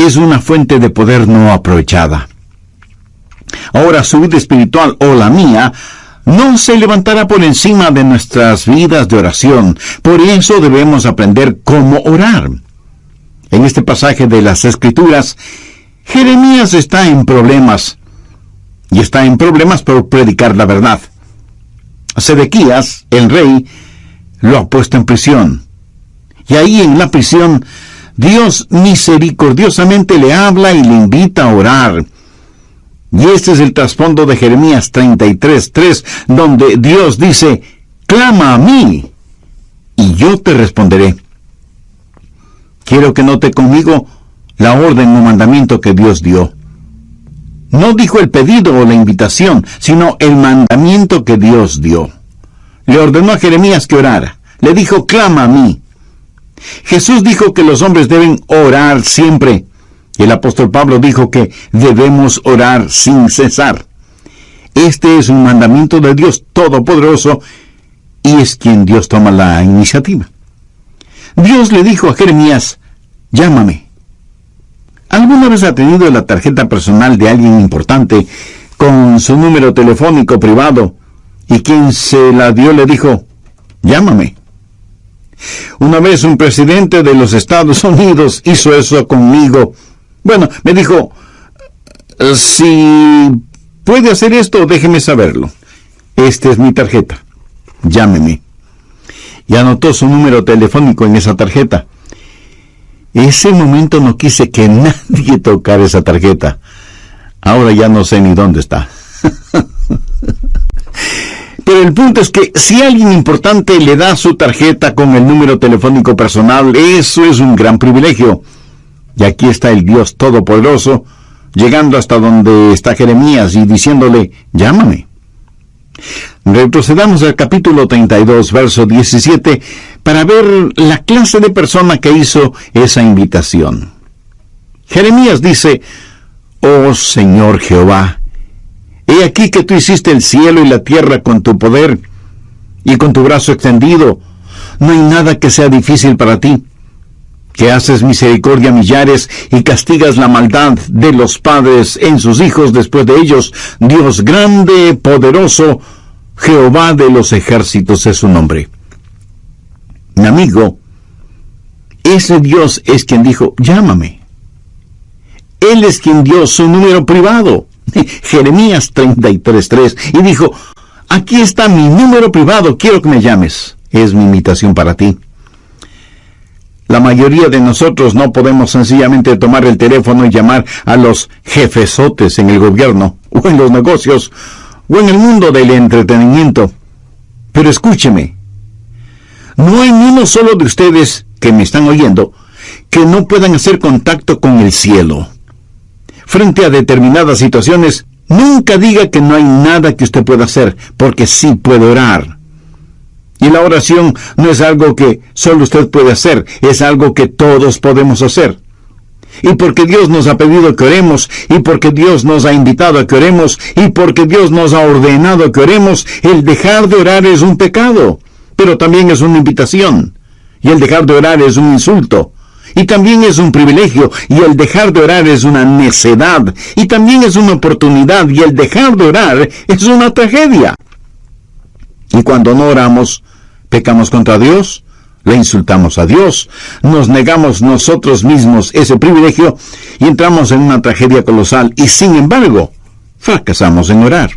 es una fuente de poder no aprovechada. Ahora su vida espiritual o la mía no se levantará por encima de nuestras vidas de oración. Por eso debemos aprender cómo orar. En este pasaje de las Escrituras, Jeremías está en problemas. Y está en problemas por predicar la verdad. Sedequías, el rey, lo ha puesto en prisión. Y ahí en la prisión, Dios misericordiosamente le habla y le invita a orar. Y este es el trasfondo de Jeremías 33:3, donde Dios dice: clama a mí, y yo te responderé. Quiero que note conmigo la orden o mandamiento que Dios dio. No dijo el pedido o la invitación, sino el mandamiento que Dios dio. Le ordenó a Jeremías que orara. Le dijo: clama a mí. Jesús dijo que los hombres deben orar siempre. Y el apóstol Pablo dijo que debemos orar sin cesar. Este es un mandamiento de Dios Todopoderoso y es quien Dios toma la iniciativa. Dios le dijo a Jeremías: llámame. ¿Alguna vez ha tenido la tarjeta personal de alguien importante con su número telefónico privado y quien se la dio le dijo: llámame? Una vez un presidente de los Estados Unidos hizo eso conmigo. Bueno, me dijo: si puede hacer esto, déjeme saberlo. Esta es mi tarjeta. Llámeme. Y anotó su número telefónico en esa tarjeta. Ese momento no quise que nadie tocara esa tarjeta. Ahora ya no sé ni dónde está. Pero el punto es que si alguien importante le da su tarjeta con el número telefónico personal, eso es un gran privilegio. Y aquí está el Dios Todopoderoso, llegando hasta donde está Jeremías y diciéndole: llámame. Retrocedamos al capítulo 32, verso 17, para ver la clase de persona que hizo esa invitación. Jeremías dice: oh Señor Jehová, he aquí que tú hiciste el cielo y la tierra con tu poder y con tu brazo extendido. No hay nada que sea difícil para ti. Que haces misericordia a millares y castigas la maldad de los padres en sus hijos después de ellos. Dios grande, poderoso, Jehová de los ejércitos es su nombre. Mi amigo, ese Dios es quien dijo: llámame. Él es quien dio su número privado, Jeremías 33:3, y dijo: aquí está mi número privado, quiero que me llames. Es mi invitación para ti. La mayoría de nosotros no podemos sencillamente tomar el teléfono y llamar a los jefesotes en el gobierno, o en los negocios, o en el mundo del entretenimiento. Pero escúcheme, no hay ni uno solo de ustedes que me están oyendo que no puedan hacer contacto con el cielo. Frente a determinadas situaciones, nunca diga que no hay nada que usted pueda hacer, porque sí puede orar. Y la oración no es algo que solo usted puede hacer, es algo que todos podemos hacer. Y porque Dios nos ha pedido que oremos, y porque Dios nos ha invitado a que oremos, y porque Dios nos ha ordenado que oremos, el dejar de orar es un pecado, pero también es una invitación. Y el dejar de orar es un insulto, y también es un privilegio, y el dejar de orar es una necedad, y también es una oportunidad, y el dejar de orar es una tragedia. Y cuando no oramos, pecamos contra Dios, le insultamos a Dios, nos negamos nosotros mismos ese privilegio y entramos en una tragedia colosal y, sin embargo, fracasamos en orar.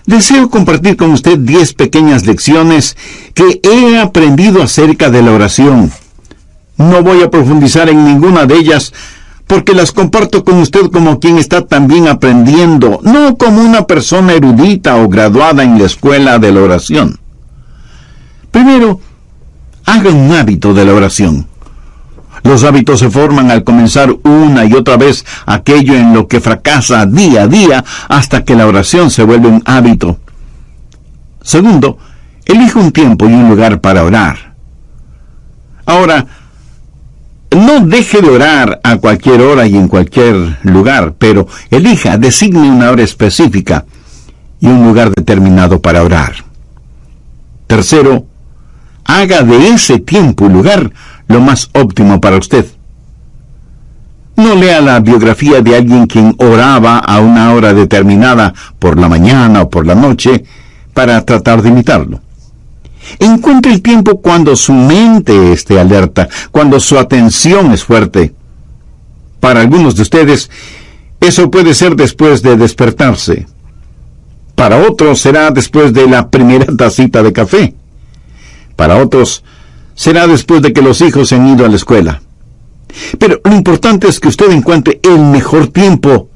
Deseo compartir con usted 10 pequeñas lecciones que he aprendido acerca de la oración. No voy a profundizar en ninguna de ellas porque las comparto con usted como quien está también aprendiendo, no como una persona erudita o graduada en la escuela de la oración. Primero, haga un hábito de la oración. Los hábitos se forman al comenzar una y otra vez aquello en lo que fracasa día a día hasta que la oración se vuelve un hábito. Segundo, elija un tiempo y un lugar para orar. Ahora, no deje de orar a cualquier hora y en cualquier lugar, pero designe una hora específica y un lugar determinado para orar. Tercero, haga de ese tiempo y lugar lo más óptimo para usted. No lea la biografía de alguien quien oraba a una hora determinada por la mañana o por la noche para tratar de imitarlo. Encuentre el tiempo cuando su mente esté alerta, cuando su atención es fuerte. Para algunos de ustedes, eso puede ser después de despertarse. Para otros será después de la primera tacita de café. Para otros será después de que los hijos se han ido a la escuela. Pero lo importante es que usted encuentre el mejor tiempo,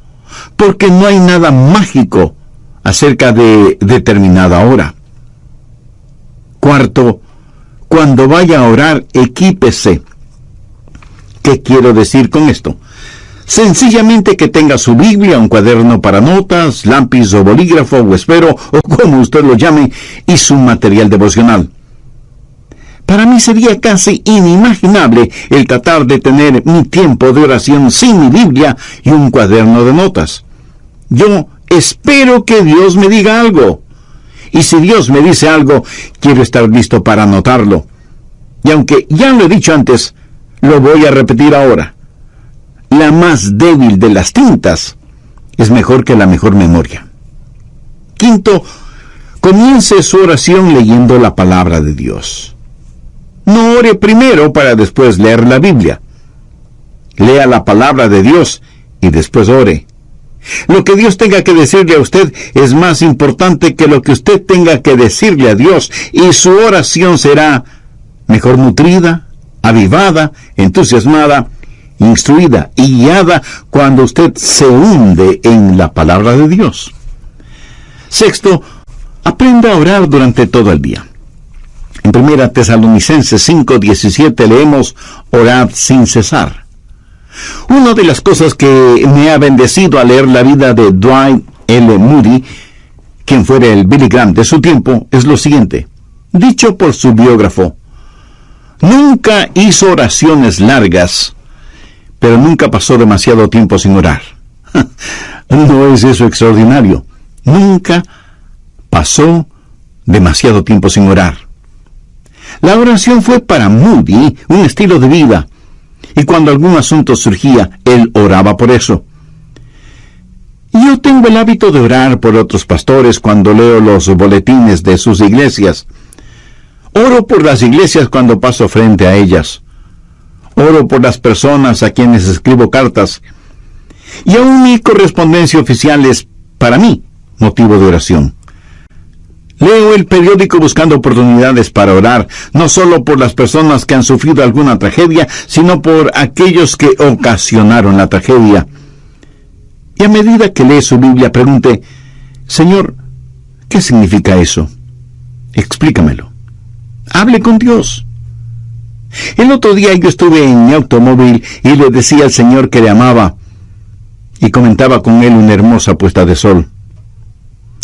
porque no hay nada mágico acerca de determinada hora. Cuarto, cuando vaya a orar, equípese. ¿Qué quiero decir con esto? Sencillamente que tenga su Biblia, un cuaderno para notas, lápiz o bolígrafo o esfero, o como usted lo llame, y su material devocional. Para mí sería casi inimaginable el tratar de tener mi tiempo de oración sin mi Biblia y un cuaderno de notas. Yo espero que Dios me diga algo. Y si Dios me dice algo, quiero estar listo para anotarlo. Y aunque ya lo he dicho antes, lo voy a repetir ahora. La más débil de las tintas es mejor que la mejor memoria. Quinto, comience su oración leyendo la palabra de Dios. No ore primero para después leer la Biblia. Lea la palabra de Dios y después ore. Lo que Dios tenga que decirle a usted es más importante que lo que usted tenga que decirle a Dios, y su oración será mejor nutrida, avivada, entusiasmada, instruida y guiada cuando usted se hunde en la palabra de Dios. Sexto, aprenda a orar durante todo el día. En 1 Tesalonicenses 5:17 leemos: orad sin cesar. Una de las cosas que me ha bendecido al leer la vida de Dwight L. Moody, quien fuera el Billy Graham de su tiempo, es lo siguiente. Dicho por su biógrafo: nunca hizo oraciones largas, pero nunca pasó demasiado tiempo sin orar. ¿No es eso extraordinario? Nunca pasó demasiado tiempo sin orar. La oración fue para Moody un estilo de vida, y cuando algún asunto surgía, él oraba por eso. Yo tengo el hábito de orar por otros pastores cuando leo los boletines de sus iglesias. Oro por las iglesias cuando paso frente a ellas. Oro por las personas a quienes escribo cartas. Y aún mi correspondencia oficial es, para mí, motivo de oración. Leo el periódico buscando oportunidades para orar, no solo por las personas que han sufrido alguna tragedia, sino por aquellos que ocasionaron la tragedia. Y a medida que lee su Biblia, pregunte: Señor, ¿qué significa eso? Explícamelo. Hable con Dios. El otro día yo estuve en mi automóvil y le decía al Señor que le amaba, y comentaba con él una hermosa puesta de sol.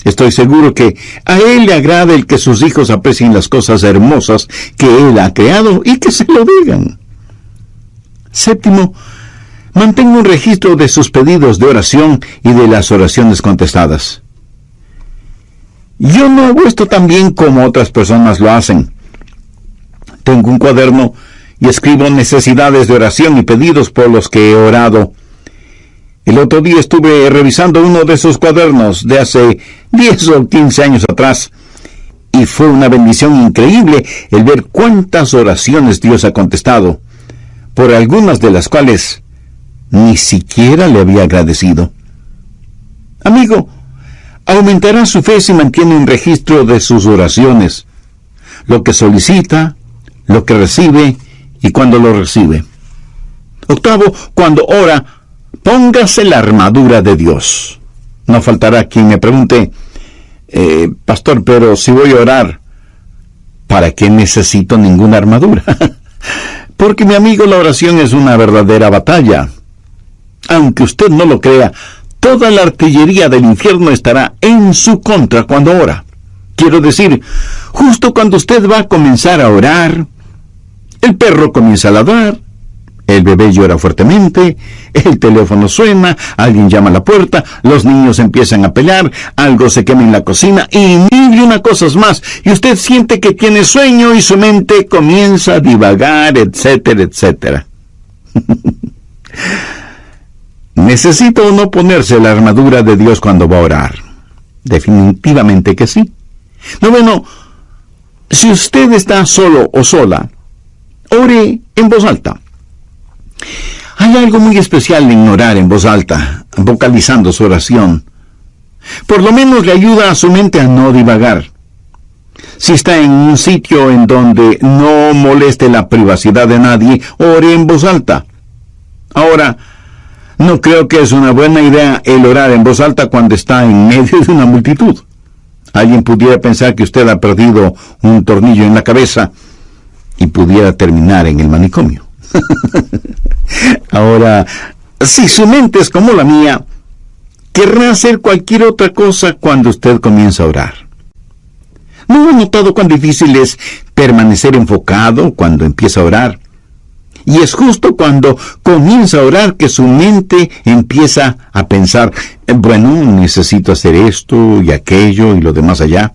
Estoy seguro que a Él le agrada el que sus hijos aprecien las cosas hermosas que Él ha creado y que se lo digan. Séptimo, mantenga un registro de sus pedidos de oración y de las oraciones contestadas. Yo no hago esto tan bien como otras personas lo hacen. Tengo un cuaderno y escribo necesidades de oración y pedidos por los que he orado. El otro día estuve revisando uno de esos cuadernos de hace 10 o 15 años atrás, y fue una bendición increíble el ver cuántas oraciones Dios ha contestado, por algunas de las cuales ni siquiera le había agradecido. Amigo, aumentará su fe si mantiene un registro de sus oraciones, lo que solicita, lo que recibe y cuando lo recibe. Octavo, cuando ora, póngase la armadura de Dios. No faltará quien me pregunte: pastor, pero si voy a orar, ¿para qué necesito ninguna armadura? Porque, mi amigo, la oración es una verdadera batalla. Aunque usted no lo crea, toda la artillería del infierno estará en su contra cuando ora. Quiero decir, justo cuando usted va a comenzar a orar, el perro comienza a ladrar, el bebé llora fuertemente, el teléfono suena, alguien llama a la puerta, los niños empiezan a pelear, algo se quema en la cocina y mil y una cosas más, y usted siente que tiene sueño y su mente comienza a divagar, etcétera, etcétera. ¿Necesita o no ponerse la armadura de Dios cuando va a orar? Definitivamente que sí. Noveno, si usted está solo o sola, ore en voz alta. Hay algo muy especial en orar en voz alta, vocalizando su oración. Por lo menos le ayuda a su mente a no divagar. Si está en un sitio en donde no moleste la privacidad de nadie, ore en voz alta. Ahora, no creo que es una buena idea el orar en voz alta cuando está en medio de una multitud. Alguien pudiera pensar que usted ha perdido un tornillo en la cabeza y pudiera terminar en el manicomio. Ahora, si su mente es como la mía, querrá hacer cualquier otra cosa cuando usted comienza a orar. ¿No ha notado cuán difícil es permanecer enfocado cuando empieza a orar? Y es justo cuando comienza a orar que su mente empieza a pensar, bueno, necesito hacer esto y aquello y lo demás allá.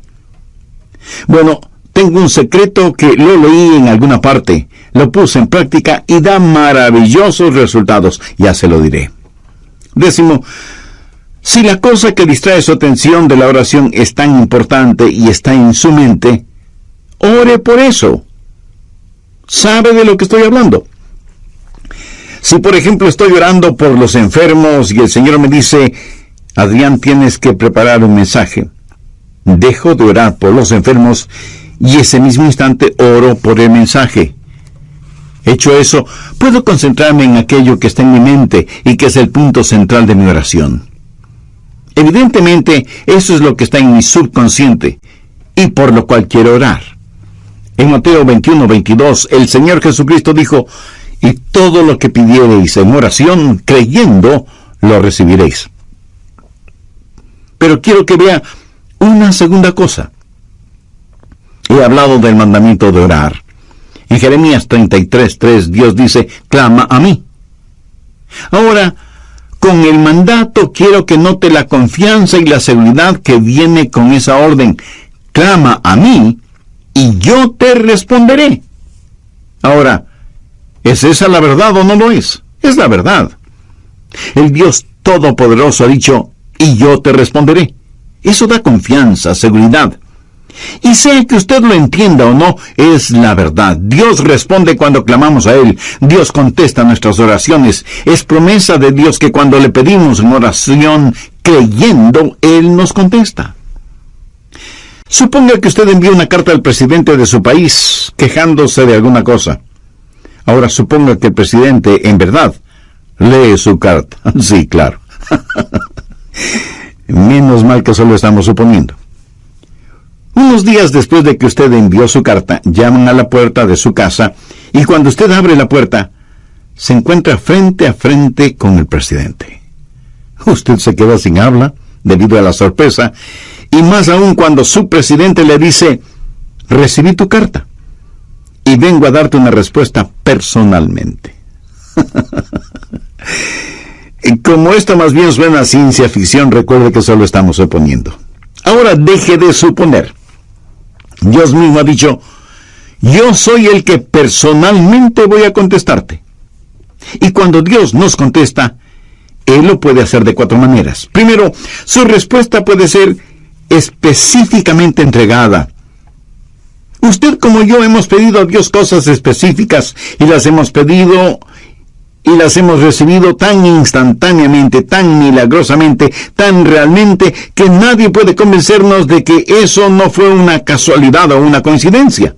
Bueno, tengo un secreto que lo leí en alguna parte, lo puse en práctica y da maravillosos resultados, ya se lo diré. 10. Si la cosa que distrae su atención de la oración es tan importante y está en su mente, ore por eso. ¿Sabe de lo que estoy hablando? Si, por ejemplo, estoy orando por los enfermos y el Señor me dice, Adrián, tienes que preparar un mensaje, dejo de orar por los enfermos y ese mismo instante oro por el mensaje. Hecho eso, puedo concentrarme en aquello que está en mi mente y que es el punto central de mi oración. Evidentemente, eso es lo que está en mi subconsciente y por lo cual quiero orar. En Mateo 21:22, el Señor Jesucristo dijo, y todo lo que pidiereis en oración, creyendo, lo recibiréis. Pero quiero que vea una segunda cosa. He hablado del mandamiento de orar. En Jeremías 33:3, Dios dice, clama a mí. Ahora, con el mandato quiero que note la confianza y la seguridad que viene con esa orden. Clama a mí y yo te responderé. Ahora, ¿es esa la verdad o no lo es? Es la verdad. El Dios Todopoderoso ha dicho, y yo te responderé. Eso da confianza, seguridad. Y sea que usted lo entienda o no, es la verdad. Dios responde cuando clamamos a Él. Dios contesta nuestras oraciones. Es promesa de Dios que cuando le pedimos en oración, creyendo, Él nos contesta. Suponga que usted envía una carta al presidente de su país, quejándose de alguna cosa. Ahora suponga que el presidente, en verdad, lee su carta. Sí, claro. Menos mal que solo estamos suponiendo. Unos días después de que usted envió su carta, llaman a la puerta de su casa y cuando usted abre la puerta, se encuentra frente a frente con el presidente. Usted se queda sin habla debido a la sorpresa y más aún cuando su presidente le dice, recibí tu carta y vengo a darte una respuesta personalmente. Como esto más bien suena a ciencia ficción, recuerde que solo estamos suponiendo. Ahora deje de suponer. Dios mismo ha dicho, yo soy el que personalmente voy a contestarte. Y cuando Dios nos contesta, Él lo puede hacer de 4 maneras. Primero, su respuesta puede ser específicamente entregada. Usted como yo hemos pedido a Dios cosas específicas y las hemos pedido y las hemos recibido tan instantáneamente, tan milagrosamente, tan realmente, que nadie puede convencernos de que eso no fue una casualidad o una coincidencia.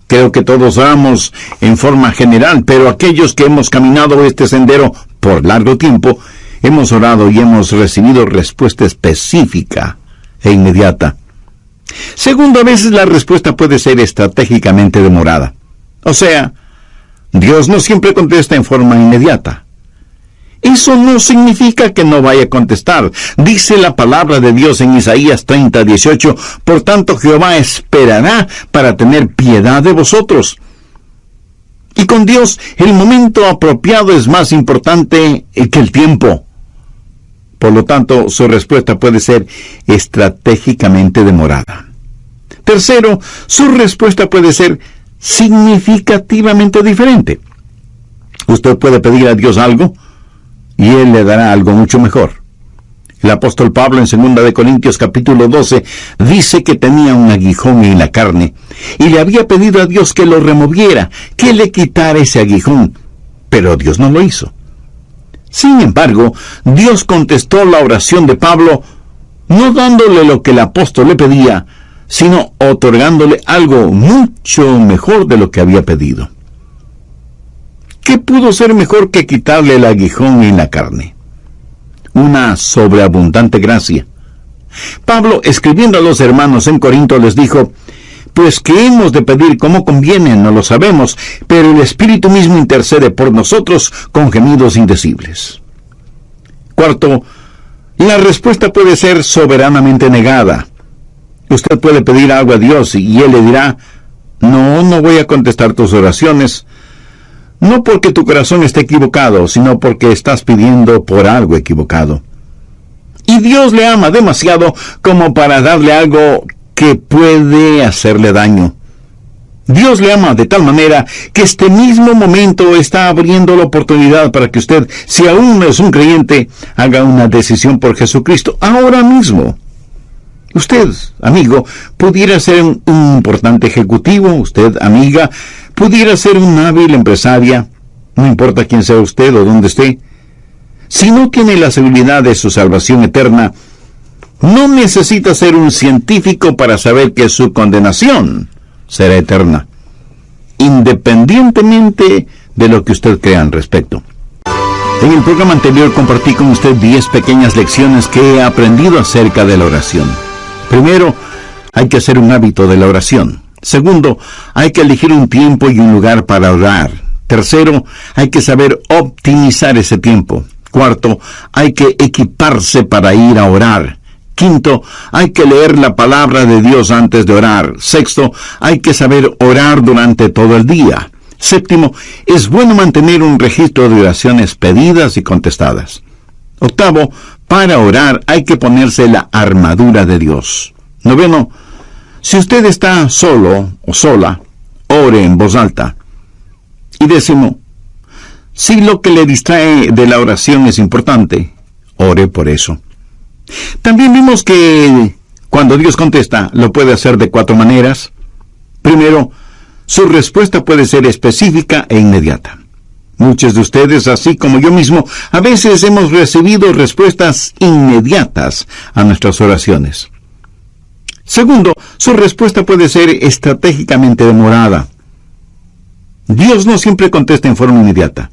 Creo que todos oramos en forma general, pero aquellos que hemos caminado este sendero por largo tiempo, hemos orado y hemos recibido respuesta específica e inmediata. Segundo, a veces la respuesta puede ser estratégicamente demorada. O sea, Dios no siempre contesta en forma inmediata. Eso no significa que no vaya a contestar. Dice la palabra de Dios en Isaías 30:18, por tanto Jehová esperará para tener piedad de vosotros. Y con Dios, el momento apropiado es más importante que el tiempo. Por lo tanto, su respuesta puede ser estratégicamente demorada. Tercero, su respuesta puede ser significativamente diferente. Usted puede pedir a Dios algo y Él le dará algo mucho mejor. El apóstol Pablo en 2 de Corintios capítulo 12 dice que tenía un aguijón en la carne y le había pedido a Dios que lo removiera, que le quitara ese aguijón, pero Dios no lo hizo. Sin embargo, Dios contestó la oración de Pablo no dándole lo que el apóstol le pedía, sino otorgándole algo mucho mejor de lo que había pedido. ¿Qué pudo ser mejor que quitarle el aguijón en la carne? Una sobreabundante gracia. Pablo, escribiendo a los hermanos en Corinto, les dijo: pues que hemos de pedir como conviene, no lo sabemos, pero el Espíritu mismo intercede por nosotros con gemidos indecibles. Cuarto, la respuesta puede ser soberanamente negada. Usted puede pedir algo a Dios y Él le dirá: no voy a contestar tus oraciones, no porque tu corazón esté equivocado, sino porque estás pidiendo por algo equivocado. Y Dios le ama demasiado como para darle algo que puede hacerle daño. Dios le ama de tal manera que este mismo momento está abriendo la oportunidad para que usted, si aún no es un creyente, haga una decisión por Jesucristo ahora mismo. Usted, amigo, pudiera ser un importante ejecutivo. Usted, amiga, pudiera ser una hábil empresaria. No importa quién sea usted o dónde esté. Si no tiene la seguridad de su salvación eterna, no necesita ser un científico para saber que su condenación será eterna, independientemente de lo que usted crea al respecto. En el programa anterior compartí con usted 10 pequeñas lecciones que he aprendido acerca de la oración. Primero, hay que hacer un hábito de la oración. Segundo, hay que elegir un tiempo y un lugar para orar. Tercero, hay que saber optimizar ese tiempo. Cuarto, hay que equiparse para ir a orar. Quinto, hay que leer la palabra de Dios antes de orar. Sexto, hay que saber orar durante todo el día. Séptimo, es bueno mantener un registro de oraciones pedidas y contestadas. Octavo, para orar hay que ponerse la armadura de Dios. Noveno, si usted está solo o sola, ore en voz alta. Y décimo, si lo que le distrae de la oración es importante, ore por eso. También vimos que cuando Dios contesta, lo puede hacer de 4 maneras. Primero, su respuesta puede ser específica e inmediata. Muchos de ustedes, así como yo mismo, a veces hemos recibido respuestas inmediatas a nuestras oraciones. Segundo, su respuesta puede ser estratégicamente demorada. Dios no siempre contesta en forma inmediata.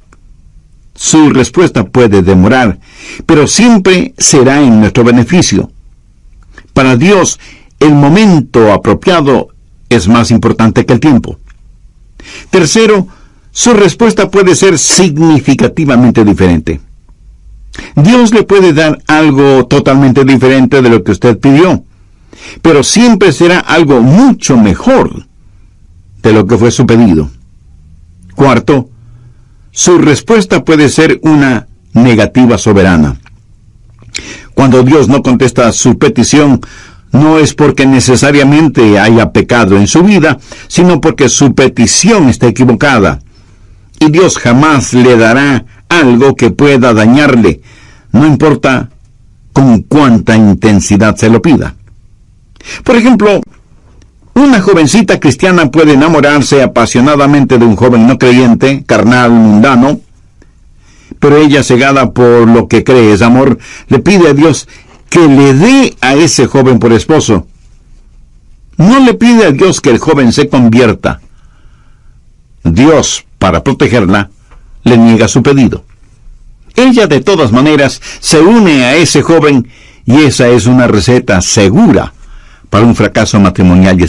Su respuesta puede demorar, pero siempre será en nuestro beneficio. Para Dios, el momento apropiado es más importante que el tiempo. Tercero, su respuesta puede ser significativamente diferente. Dios le puede dar algo totalmente diferente de lo que usted pidió, pero siempre será algo mucho mejor de lo que fue su pedido. Cuarto, su respuesta puede ser una negativa soberana. Cuando Dios no contesta su petición, no es porque necesariamente haya pecado en su vida, sino porque su petición está equivocada. Y Dios jamás le dará algo que pueda dañarle, no importa con cuánta intensidad se lo pida. Por ejemplo, una jovencita cristiana puede enamorarse apasionadamente de un joven no creyente, carnal, mundano, pero ella, cegada por lo que cree es amor, le pide a Dios que le dé a ese joven por esposo. No le pide a Dios que el joven se convierta. Dios, para protegerla, le niega su pedido. Ella, de todas maneras, se une a ese joven y esa es una receta segura para un fracaso matrimonial.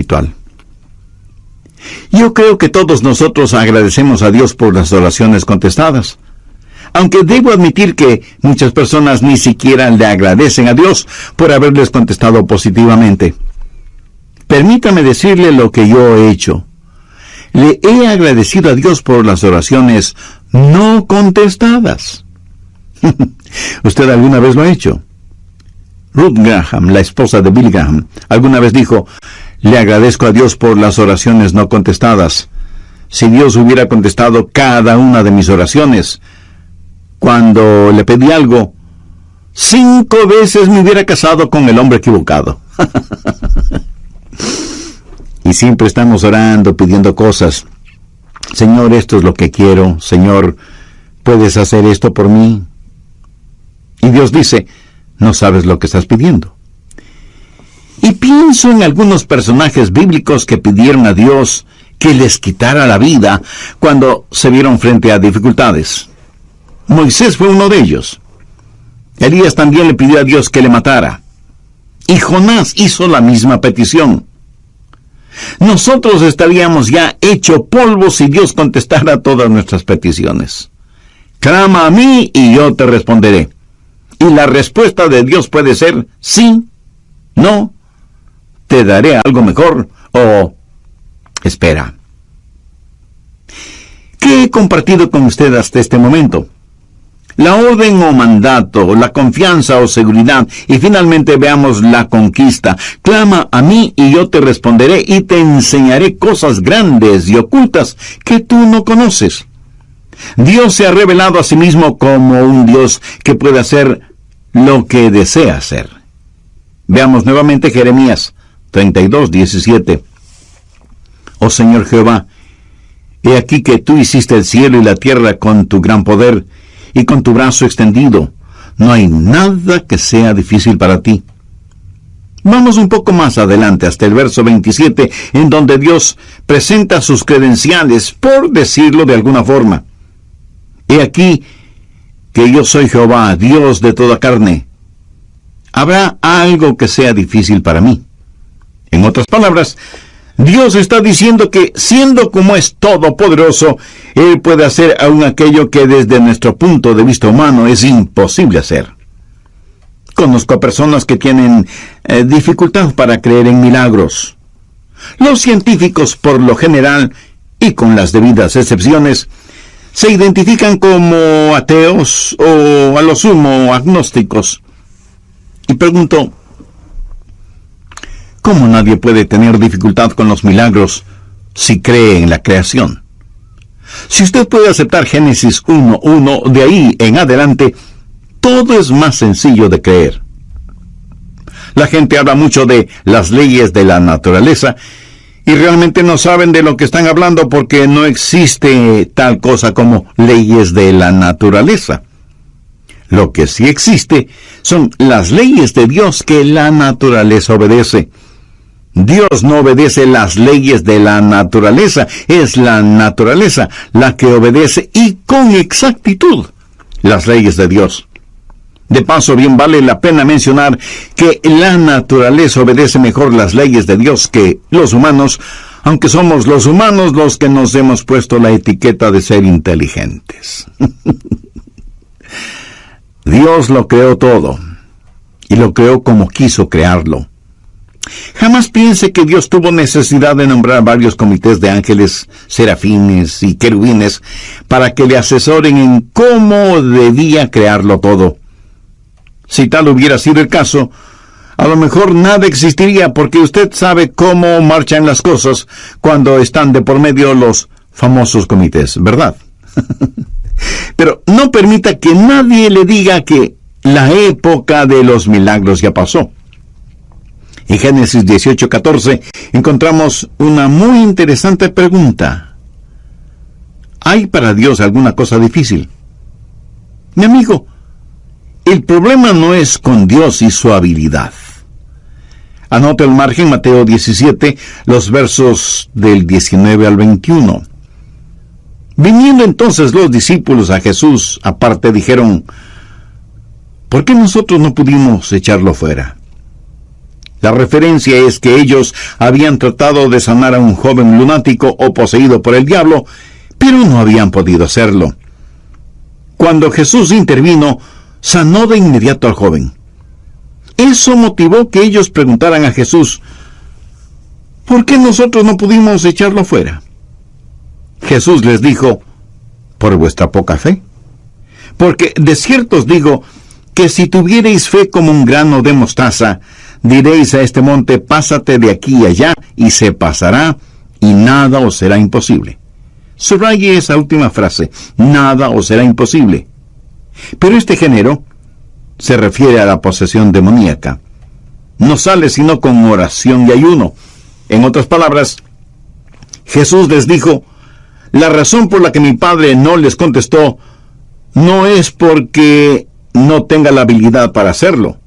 espiritual. Yo creo que todos nosotros agradecemos a Dios por las oraciones contestadas, aunque debo admitir que muchas personas ni siquiera le agradecen a Dios por haberles contestado positivamente. Permítame decirle lo que yo he hecho. Le he agradecido a Dios por las oraciones no contestadas. ¿Usted alguna vez lo ha hecho? Ruth Graham, la esposa de Billy Graham, alguna vez dijo: le agradezco a Dios por las oraciones no contestadas. Si Dios hubiera contestado cada una de mis oraciones, cuando le pedí algo, 5 veces me hubiera casado con el hombre equivocado. Y siempre estamos orando, pidiendo cosas. Señor, esto es lo que quiero. Señor, ¿puedes hacer esto por mí? Y Dios dice: no sabes lo que estás pidiendo. Y pienso en algunos personajes bíblicos que pidieron a Dios que les quitara la vida cuando se vieron frente a dificultades. Moisés fue uno de ellos. Elías también le pidió a Dios que le matara. Y Jonás hizo la misma petición. Nosotros estaríamos ya hecho polvo si Dios contestara todas nuestras peticiones. Clama a mí y yo te responderé. Y la respuesta de Dios puede ser sí, no, te daré algo mejor o espera. ¿Qué he compartido con usted hasta este momento? La orden o mandato, la confianza o seguridad, y finalmente veamos la conquista. Clama a mí y yo te responderé y te enseñaré cosas grandes y ocultas que tú no conoces. Dios se ha revelado a sí mismo como un Dios que puede hacer lo que desea hacer. Veamos nuevamente Jeremías 32:17. Oh Señor Jehová, he aquí que tú hiciste el cielo y la tierra con tu gran poder y con tu brazo extendido. No hay nada que sea difícil para ti. Vamos un poco más adelante hasta el verso 27, en donde Dios presenta sus credenciales, por decirlo de alguna forma. He aquí que yo soy Jehová, Dios de toda carne. ¿Habrá algo que sea difícil para mí? En otras palabras, Dios está diciendo que, siendo como es todopoderoso, Él puede hacer aún aquello que desde nuestro punto de vista humano es imposible hacer. Conozco a personas que tienen dificultad para creer en milagros. Los científicos, por lo general, y con las debidas excepciones, se identifican como ateos o, a lo sumo, agnósticos. Y pregunto, ¿cómo nadie puede tener dificultad con los milagros si cree en la creación? Si usted puede aceptar Génesis 1:1, de ahí en adelante, todo es más sencillo de creer. La gente habla mucho de las leyes de la naturaleza y realmente no saben de lo que están hablando porque no existe tal cosa como leyes de la naturaleza. Lo que sí existe son las leyes de Dios que la naturaleza obedece. Dios no obedece las leyes de la naturaleza, es la naturaleza la que obedece y con exactitud las leyes de Dios. De paso, bien vale la pena mencionar que la naturaleza obedece mejor las leyes de Dios que los humanos, aunque somos los humanos los que nos hemos puesto la etiqueta de ser inteligentes. Dios lo creó todo, y lo creó como quiso crearlo. Jamás piense que Dios tuvo necesidad de nombrar varios comités de ángeles, serafines y querubines para que le asesoren en cómo debía crearlo todo. Si tal hubiera sido el caso, a lo mejor nada existiría, porque usted sabe cómo marchan las cosas cuando están de por medio los famosos comités, ¿verdad? Pero no permita que nadie le diga que la época de los milagros ya pasó. En Génesis 18:14 encontramos una muy interesante pregunta. ¿Hay para Dios alguna cosa difícil? Mi amigo, el problema no es con Dios y su habilidad. Anote al margen Mateo 17, los versos del 19 al 21. Viniendo entonces los discípulos a Jesús aparte, dijeron: ¿por qué nosotros no pudimos echarlo fuera? La referencia es que ellos habían tratado de sanar a un joven lunático o poseído por el diablo, pero no habían podido hacerlo. Cuando Jesús intervino, sanó de inmediato al joven. Eso motivó que ellos preguntaran a Jesús, ¿por qué nosotros no pudimos echarlo fuera? Jesús les dijo, por vuestra poca fe. Porque de cierto os digo que si tuviereis fe como un grano de mostaza, diréis a este monte, pásate de aquí y allá, y se pasará, y nada os será imposible. Subraye esa última frase, nada os será imposible. Pero este género se refiere a la posesión demoníaca. No sale sino con oración y ayuno. En otras palabras, Jesús les dijo, la razón por la que mi Padre no les contestó no es porque no tenga la habilidad para hacerlo,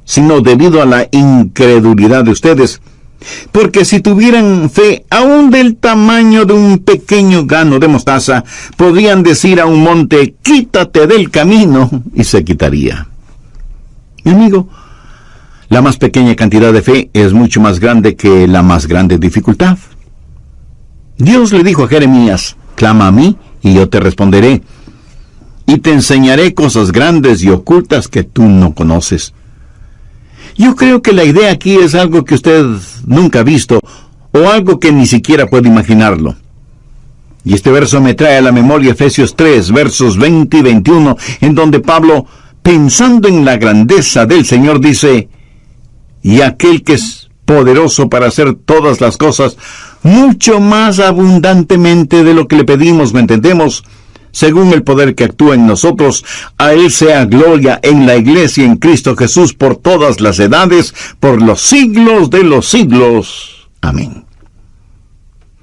sino debido a la incredulidad de ustedes. Porque si tuvieran fe aún del tamaño de un pequeño grano de mostaza, podrían decir a un monte, quítate del camino, y se quitaría. Mi amigo, la más pequeña cantidad de fe es mucho más grande que la más grande dificultad. Dios le dijo a Jeremías, clama a mí y yo te responderé, y te enseñaré cosas grandes y ocultas que tú no conoces. Yo creo que la idea aquí es algo que usted nunca ha visto, o algo que ni siquiera puede imaginarlo. Y este verso me trae a la memoria Efesios 3, versos 20 y 21, en donde Pablo, pensando en la grandeza del Señor, dice, y aquel que es poderoso para hacer todas las cosas, mucho más abundantemente de lo que le pedimos o entendemos, según el poder que actúa en nosotros, a Él sea gloria en la Iglesia en Cristo Jesús por todas las edades, por los siglos de los siglos. Amén.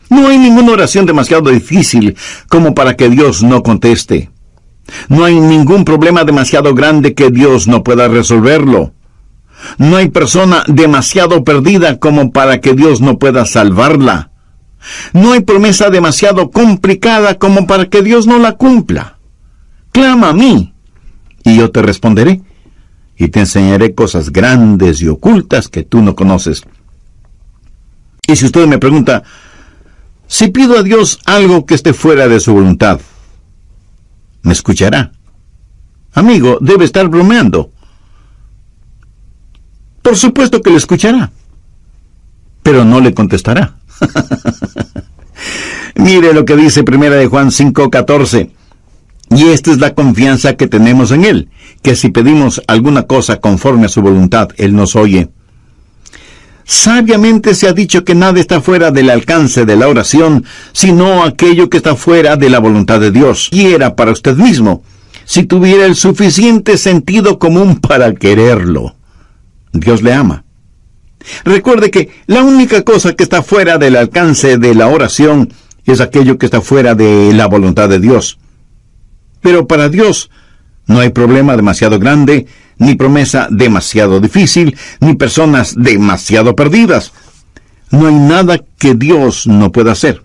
No hay ninguna oración demasiado difícil como para que Dios no conteste. No hay ningún problema demasiado grande que Dios no pueda resolverlo. No hay persona demasiado perdida como para que Dios no pueda salvarla. No hay promesa demasiado complicada como para que Dios no la cumpla. Clama a mí, y yo te responderé, y te enseñaré cosas grandes y ocultas que tú no conoces. Y si usted me pregunta, si pido a Dios algo que esté fuera de su voluntad, ¿me escuchará? Amigo, debe estar bromeando. Por supuesto que le escuchará, pero no le contestará. Mire lo que dice 1 Juan 5:14. Y esta es la confianza que tenemos en Él, que si pedimos alguna cosa conforme a su voluntad, Él nos oye. Sabiamente se ha dicho que nada está fuera del alcance de la oración, sino aquello que está fuera de la voluntad de Dios. Quiera para usted mismo, si tuviera el suficiente sentido común para quererlo. Dios le ama. Recuerde que la única cosa que está fuera del alcance de la oración es aquello que está fuera de la voluntad de Dios. Pero para Dios no hay problema demasiado grande, ni promesa demasiado difícil, ni personas demasiado perdidas. No hay nada que Dios no pueda hacer.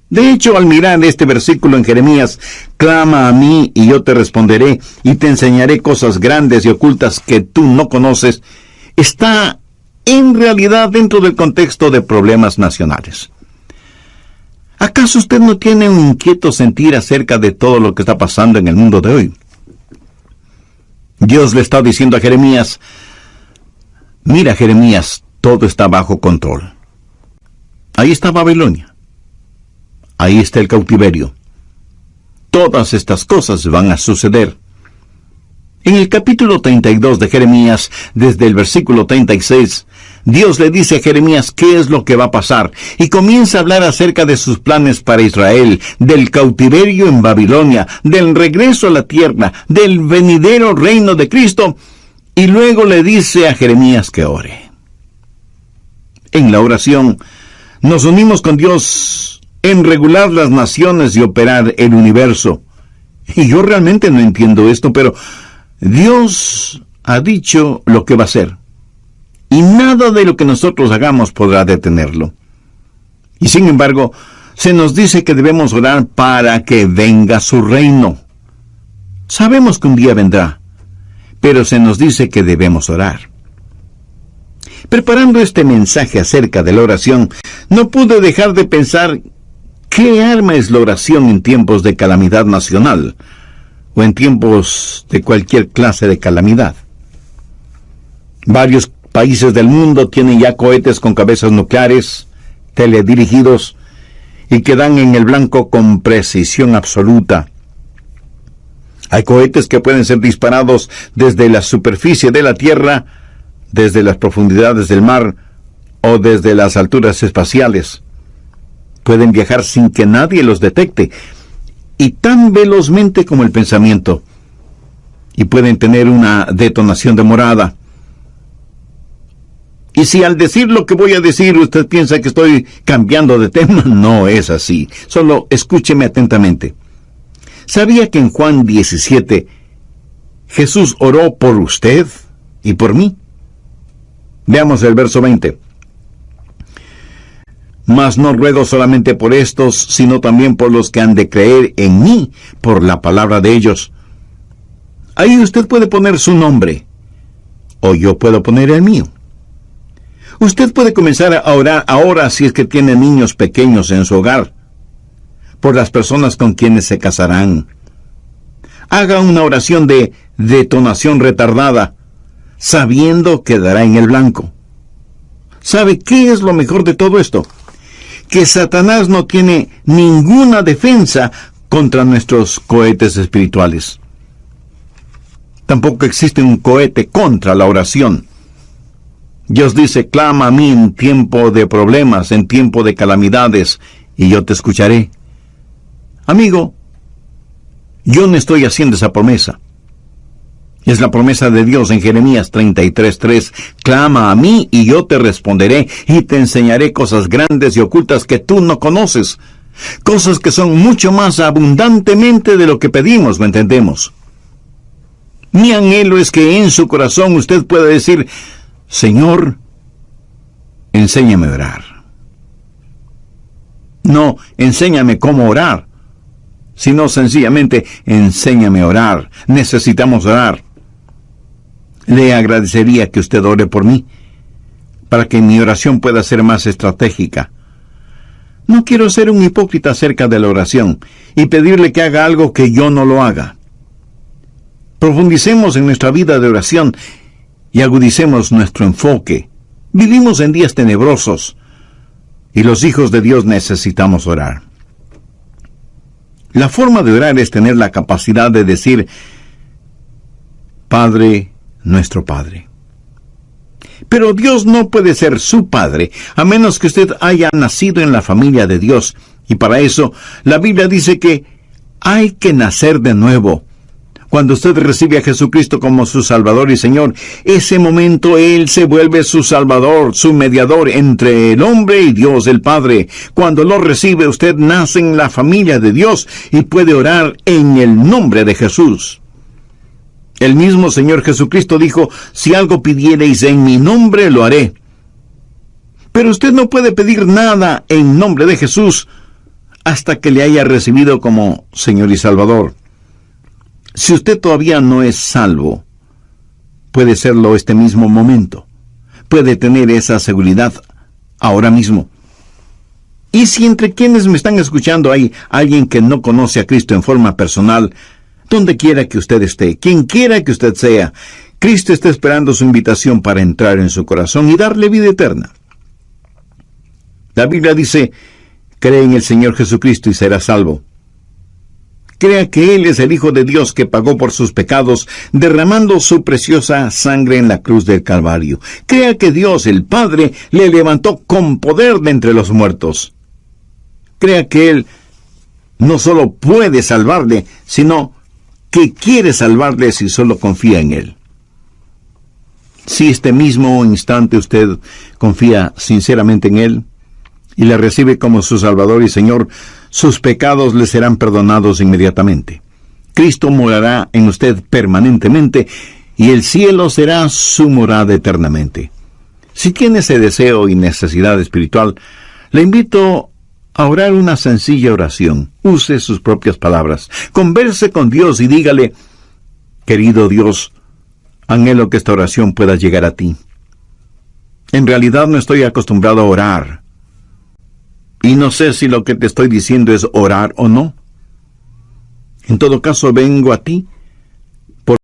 De hecho, al mirar este versículo en Jeremías, clama a mí y yo te responderé, y te enseñaré cosas grandes y ocultas que tú no conoces, está en realidad dentro del contexto de problemas nacionales. ¿Acaso usted no tiene un inquieto sentir acerca de todo lo que está pasando en el mundo de hoy? Dios le está diciendo a Jeremías, mira Jeremías, todo está bajo control. Ahí está Babilonia. Ahí está el cautiverio. Todas estas cosas van a suceder. En el capítulo 32 de Jeremías, desde el versículo 36, Dios le dice a Jeremías qué es lo que va a pasar, y comienza a hablar acerca de sus planes para Israel, del cautiverio en Babilonia, del regreso a la tierra, del venidero reino de Cristo, y luego le dice a Jeremías que ore. En la oración, nos unimos con Dios en regular las naciones y operar el universo. Y yo realmente no entiendo esto, pero Dios ha dicho lo que va a hacer, y nada de lo que nosotros hagamos podrá detenerlo. Y sin embargo, se nos dice que debemos orar para que venga su reino. Sabemos que un día vendrá, pero se nos dice que debemos orar. Preparando este mensaje acerca de la oración, no pude dejar de pensar qué arma es la oración en tiempos de calamidad nacional o en tiempos de cualquier clase de calamidad. Varios países del mundo tienen ya cohetes con cabezas nucleares, teledirigidos, y que dan en el blanco con precisión absoluta. Hay cohetes que pueden ser disparados desde la superficie de la Tierra, desde las profundidades del mar o desde las alturas espaciales. Pueden viajar sin que nadie los detecte, y tan velozmente como el pensamiento, y pueden tener una detonación demorada. Y si al decir lo que voy a decir usted piensa que estoy cambiando de tema, no es así. Solo escúcheme atentamente. ¿Sabía que en Juan 17 Jesús oró por usted y por mí? Veamos el verso 20. Mas no ruego solamente por estos, sino también por los que han de creer en mí, por la palabra de ellos. Ahí usted puede poner su nombre, o yo puedo poner el mío. Usted puede comenzar a orar ahora si es que tiene niños pequeños en su hogar, por las personas con quienes se casarán. Haga una oración de detonación retardada, sabiendo que dará en el blanco. ¿Sabe qué es lo mejor de todo esto? Que Satanás no tiene ninguna defensa contra nuestros cohetes espirituales. Tampoco existe un cohete contra la oración. Dios dice, clama a mí en tiempo de problemas, en tiempo de calamidades, y yo te escucharé. Amigo, yo no estoy haciendo esa promesa. Es la promesa de Dios en Jeremías 33:3. Clama a mí y yo te responderé y te enseñaré cosas grandes y ocultas que tú no conoces. Cosas que son mucho más abundantemente de lo que pedimos o entendemos. Mi anhelo es que en su corazón usted pueda decir, Señor, enséñame a orar. No, enséñame cómo orar, sino sencillamente, enséñame a orar. Necesitamos orar. Le agradecería que usted ore por mí, para que mi oración pueda ser más estratégica. No quiero ser un hipócrita acerca de la oración y pedirle que haga algo que yo no lo haga. Profundicemos en nuestra vida de oración y agudicemos nuestro enfoque. Vivimos en días tenebrosos y los hijos de Dios necesitamos orar. La forma de orar es tener la capacidad de decir, Padre, nuestro Padre. Pero Dios no puede ser su Padre, a menos que usted haya nacido en la familia de Dios. Y para eso, la Biblia dice que hay que nacer de nuevo. Cuando usted recibe a Jesucristo como su Salvador y Señor, ese momento Él se vuelve su Salvador, su mediador entre el hombre y Dios el Padre. Cuando lo recibe, usted nace en la familia de Dios y puede orar en el nombre de Jesús. El mismo Señor Jesucristo dijo, si algo pidiereis en mi nombre, lo haré. Pero usted no puede pedir nada en nombre de Jesús hasta que le haya recibido como Señor y Salvador. Si usted todavía no es salvo, puede serlo este mismo momento. Puede tener esa seguridad ahora mismo. Y si entre quienes me están escuchando hay alguien que no conoce a Cristo en forma personal, donde quiera que usted esté, quien quiera que usted sea, Cristo está esperando su invitación para entrar en su corazón y darle vida eterna. La Biblia dice, cree en el Señor Jesucristo y será salvo. Crea que Él es el Hijo de Dios que pagó por sus pecados, derramando su preciosa sangre en la cruz del Calvario. Crea que Dios, el Padre, le levantó con poder de entre los muertos. Crea que Él no solo puede salvarle, sino que quiere salvarle si solo confía en Él. Si este mismo instante usted confía sinceramente en Él y le recibe como su Salvador y Señor, sus pecados le serán perdonados inmediatamente. Cristo morará en usted permanentemente y el cielo será su morada eternamente. Si tiene ese deseo y necesidad espiritual, le invito a orar una sencilla oración. Use sus propias palabras. Converse con Dios y dígale, querido Dios, anhelo que esta oración pueda llegar a ti. En realidad no estoy acostumbrado a orar. Y no sé si lo que te estoy diciendo es orar o no. En todo caso, vengo a ti